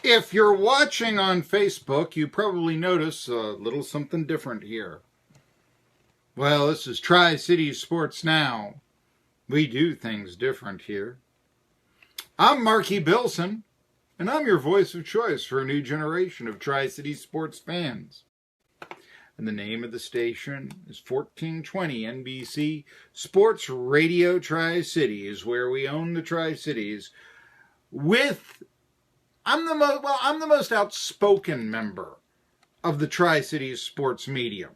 If you're watching on Facebook, you probably notice a little something different here. Well, this is Tri-Cities Sports Now. We do things different here. I'm Marky Billson, and I'm your voice of choice for a new generation of Tri-Cities sports fans. And the name of the station is 1420 NBC Sports Radio Tri-Cities, where we own the Tri-Cities with... I'm the most outspoken member of the Tri-Cities sports media.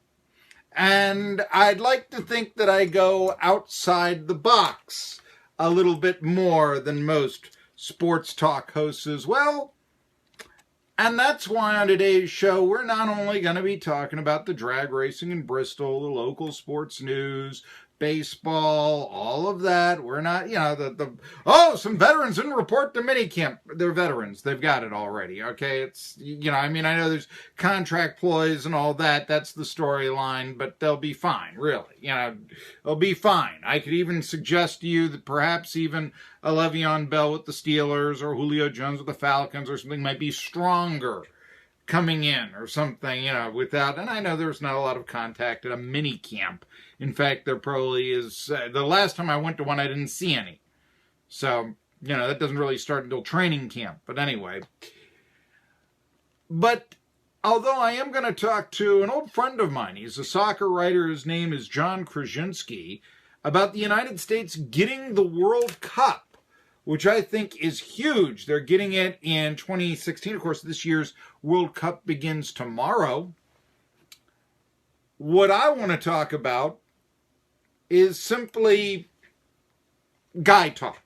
And I'd like to think that I go outside the box a little bit more than most sports talk hosts as well. And that's why on today's show, we're not only going to be talking about the drag racing in Bristol, the local sports news, baseball, all of that. We're not, some veterans didn't report to minicamp. They're veterans. They've got it already, okay? It's, I know there's contract ploys and all that. That's the storyline, but they'll be fine, really. They'll be fine. I could even suggest to you that perhaps even a Le'Veon Bell with the Steelers or Julio Jones with the Falcons or something might be stronger coming in or something, without, and I know there's not a lot of contact at a mini camp. In fact, there probably is, the last time I went to one, I didn't see any. So, that doesn't really start until training camp. But anyway. But, although I am going to talk to an old friend of mine, he's a soccer writer, his name is John Krasinski, about the United States getting the World Cup, which I think is huge. They're getting it in 2016. Of course, this year's World Cup begins tomorrow. What I want to talk about is simply guy talk.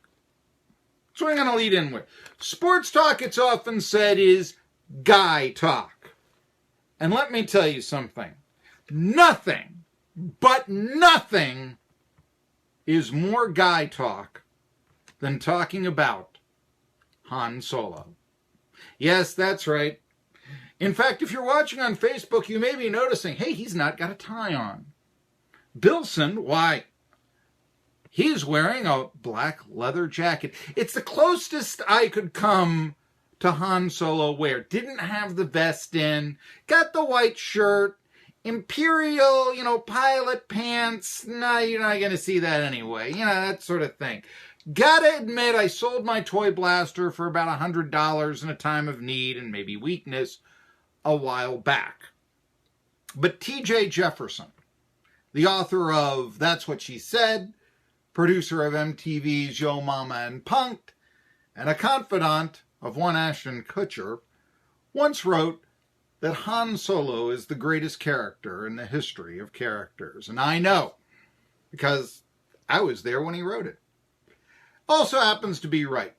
That's what I'm going to lead in with. Sports talk, it's often said, is guy talk. And let me tell you something. Nothing, but nothing, is more guy talk than talking about Han Solo. Yes, that's right. In fact, if you're watching on Facebook, you may be noticing, hey, he's not got a tie on. Billson, why, he's wearing a black leather jacket. It's the closest I could come to Han Solo wear. Didn't have the vest in, got the white shirt, Imperial, pilot pants. No, you're not going to see that anyway. That sort of thing. Gotta admit, I sold my toy blaster for about $100 in a time of need and maybe weakness a while back. But T.J. Jefferson, the author of That's What She Said, producer of MTV's Yo Mama and Punk'd, and a confidant of one Ashton Kutcher, once wrote that Han Solo is the greatest character in the history of characters. And I know, because I was there when he wrote it. Also happens to be right.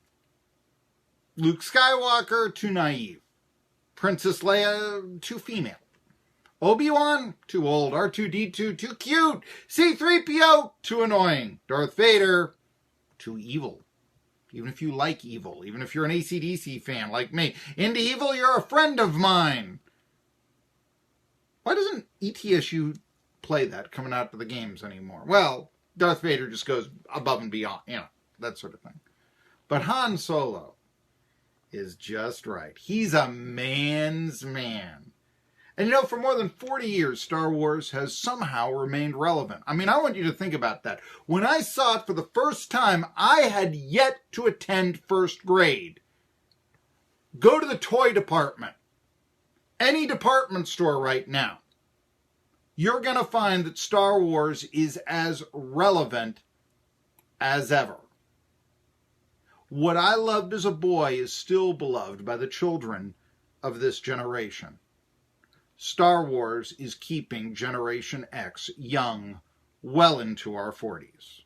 Luke Skywalker, too naive. Princess Leia, too female. Obi-Wan, too old. R2-D2, too cute. C-3PO, too annoying. Darth Vader, too evil. Even if you like evil. Even if you're an AC/DC fan like me. Into evil, you're a friend of mine. Why doesn't ETSU play that coming out to the games anymore? Well, Darth Vader just goes above and beyond, that sort of thing. But Han Solo is just right. He's a man's man. And for more than 40 years, Star Wars has somehow remained relevant. I want you to think about that. When I saw it for the first time, I had yet to attend first grade. Go to the toy department. Any department store right now. You're going to find that Star Wars is as relevant as ever. What I loved as a boy is still beloved by the children of this generation. Star Wars is keeping Generation X young well into our 40s.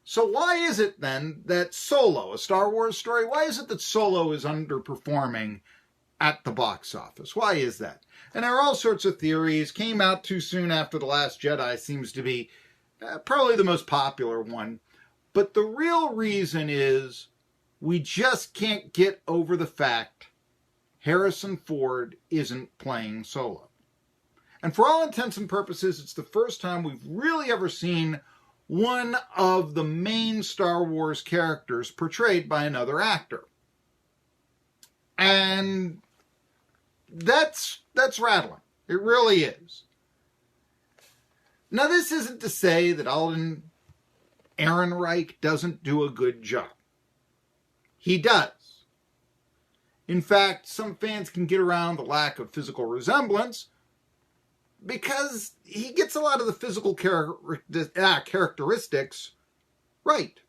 So why is it then that Solo, a Star Wars story, why is it that Solo is underperforming at the box office? Why is that? And there are all sorts of theories. Came out too soon after The Last Jedi seems to be probably the most popular one. But the real reason is we just can't get over the fact Harrison Ford isn't playing Solo. And for all intents and purposes, it's the first time we've really ever seen one of the main Star Wars characters portrayed by another actor. And that's rattling. It really is. Now, this isn't to say that Alden Ehrenreich doesn't do a good job. He does. In fact, some fans can get around the lack of physical resemblance because he gets a lot of the physical characteristics right.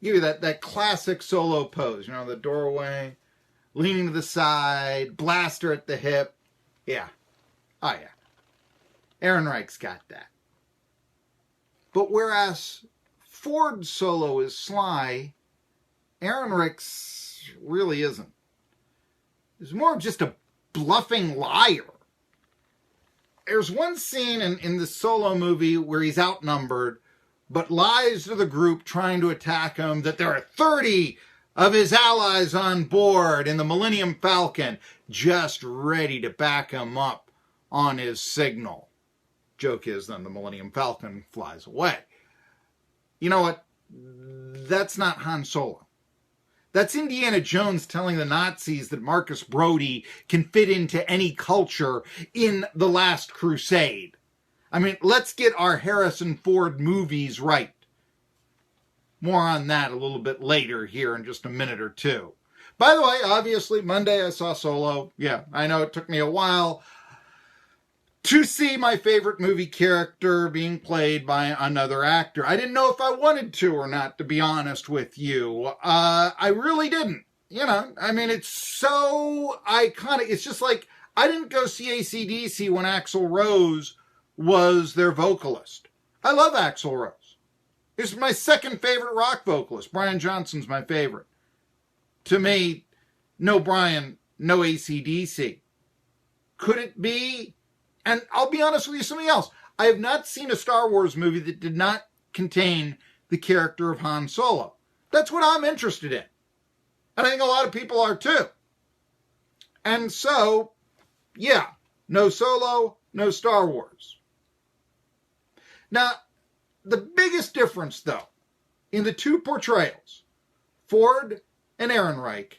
Give you that classic solo pose, the doorway, leaning to the side, blaster at the hip. Yeah. Oh, yeah. Ehrenreich's got that. But whereas Ford's solo is sly, Ehrenreich's really isn't. He's more of just a bluffing liar. There's one scene in the solo movie where he's outnumbered, but lies to the group trying to attack him that there are 30 of his allies on board in the Millennium Falcon, just ready to back him up on his signal. Joke is then the Millennium Falcon flies away. You know what? That's not Han Solo. That's Indiana Jones telling the Nazis that Marcus Brody can fit into any culture in The Last Crusade. I mean, let's get our Harrison Ford movies right. More on that a little bit later here in just a minute or two. By the way, obviously, Monday I saw Solo. Yeah, I know it took me a while to see my favorite movie character being played by another actor. I didn't know if I wanted to or not, to be honest with you. I really didn't. It's so iconic. It's just like, I didn't go see AC/DC when Axl Rose was their vocalist. I love Axl Rose. He's my second favorite rock vocalist. Brian Johnson's my favorite. To me, no Brian, no AC/DC. Could it be? And I'll be honest with you, something else. I have not seen a Star Wars movie that did not contain the character of Han Solo. That's what I'm interested in. And I think a lot of people are too. And so, yeah, no Solo, no Star Wars. Now, the biggest difference, though, in the two portrayals, Ford and Ehrenreich,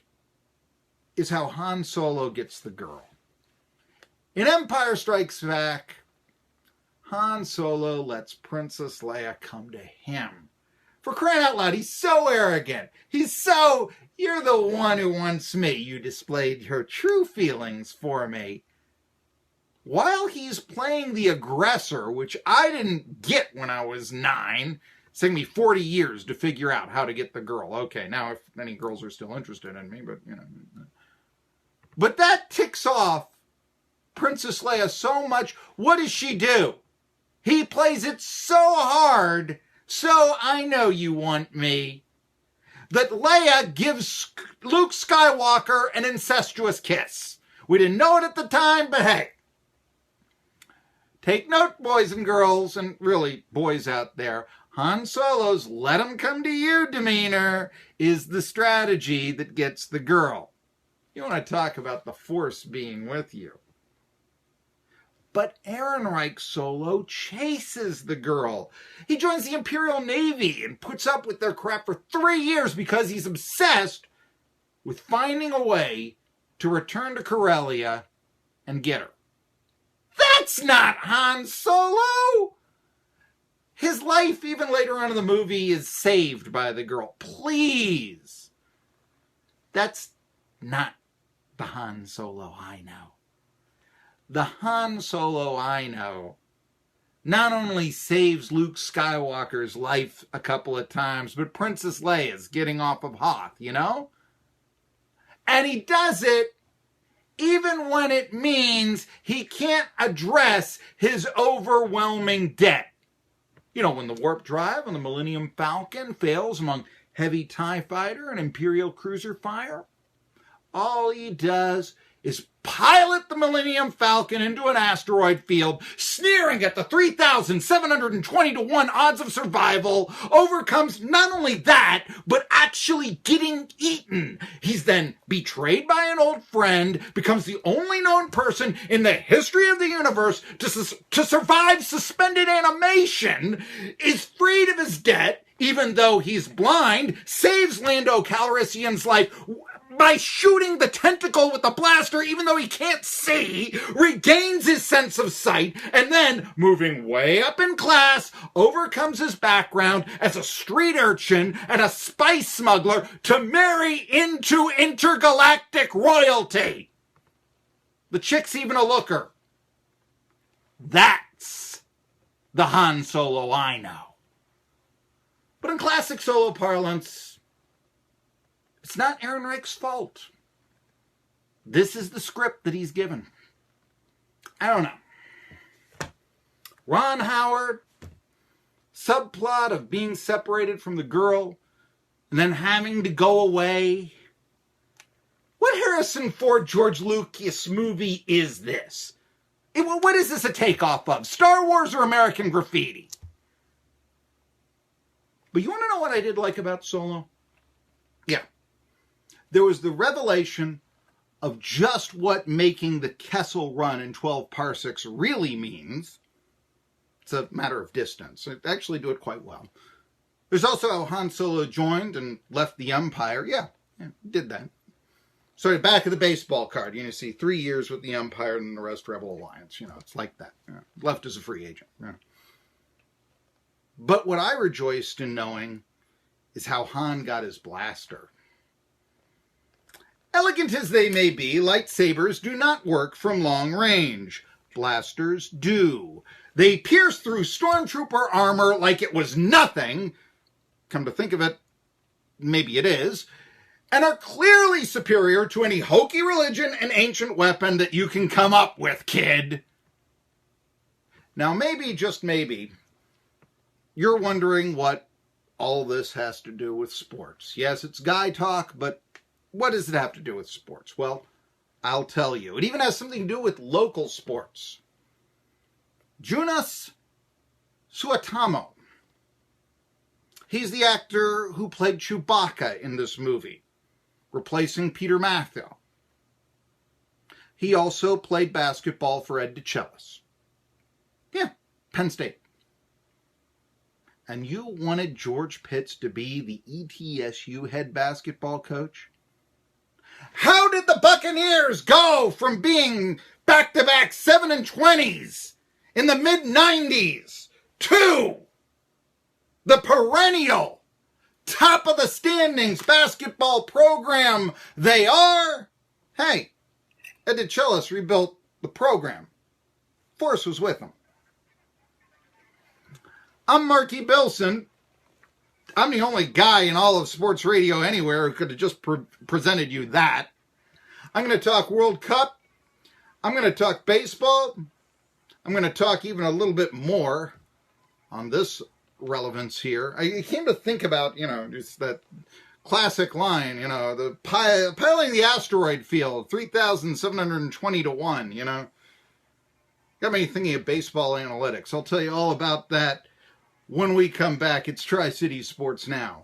is how Han Solo gets the girl. In Empire Strikes Back, Han Solo lets Princess Leia come to him. For crying out loud, he's so arrogant. You're the one who wants me. You displayed your true feelings for me. While he's playing the aggressor, which I didn't get when I was 9, it's taken me 40 years to figure out how to get the girl. Okay, now if any girls are still interested in me, but But that ticks off Princess Leia so much. What does she do? He plays it so hard, so I know you want me, that Leia gives Luke Skywalker an incestuous kiss. We didn't know it at the time, but hey. Take note, boys and girls, and really boys out there. Han Solo's let him come to you demeanor is the strategy that gets the girl. You want to talk about the Force being with you. But Ehrenreich Solo chases the girl. He joins the Imperial Navy and puts up with their crap for 3 years because he's obsessed with finding a way to return to Corellia and get her. That's not Han Solo! His life, even later on in the movie, is saved by the girl. Please! That's not the Han Solo I know. The Han Solo I know not only saves Luke Skywalker's life a couple of times, but Princess Leia's getting off of Hoth, And he does it even when it means he can't address his overwhelming debt. When the warp drive on the Millennium Falcon fails among heavy TIE fighter and Imperial cruiser fire, all he does is pilot the Millennium Falcon into an asteroid field, sneering at the 3,720 to 1 odds of survival, overcomes not only that, but actually getting eaten. He's then betrayed by an old friend, becomes the only known person in the history of the universe to survive suspended animation, is freed of his debt, even though he's blind, saves Lando Calrissian's life, by shooting the tentacle with the blaster, even though he can't see, regains his sense of sight, and then, moving way up in class, overcomes his background as a street urchin and a spice smuggler to marry into intergalactic royalty. The chick's even a looker. That's the Han Solo I know. But in classic Solo parlance, it's not Aaron Reich's fault. This is the script that he's given. I don't know. Ron Howard, subplot of being separated from the girl and then having to go away. What Harrison Ford, George Lucas movie is this? What is this a takeoff of? Star Wars or American Graffiti? But you want to know what I did like about Solo? Yeah. There was the revelation of just what making the Kessel Run in 12 parsecs really means. It's a matter of distance. I actually do it quite well. There's also how Han Solo joined and left the Empire. Yeah, did that. So back of the baseball card, see 3 years with the Empire and the rest Rebel Alliance. It's like that. Left as a free agent. But what I rejoiced in knowing is how Han got his blaster. Elegant as they may be, lightsabers do not work from long range. Blasters do. They pierce through stormtrooper armor like it was nothing. Come to think of it, maybe it is. And are clearly superior to any hokey religion and ancient weapon that you can come up with, kid. Now, maybe, just maybe, you're wondering what all this has to do with sports. Yes, it's guy talk, but what does it have to do with sports? Well, I'll tell you. It even has something to do with local sports. Joonas Suotamo. He's the actor who played Chewbacca in this movie, replacing Peter Matthew. He also played basketball for Ed DeChellis. Yeah, Penn State. And you wanted George Pitts to be the ETSU head basketball coach? How did the Buccaneers go from being back-to-back 7-20s in the mid-90s to the perennial top of the standings basketball program they are? Hey, Ed DeChellis rebuilt the program. Force was with him. I'm Marky Billson. I'm the only guy in all of sports radio anywhere who could have just presented you that. I'm going to talk World Cup. I'm going to talk baseball. I'm going to talk even a little bit more on this relevance here. I came to think about, just that classic line, the piling the asteroid field, 3,720 to 1, Got me thinking of baseball analytics. I'll tell you all about that when we come back. It's Tri-City Sports Now.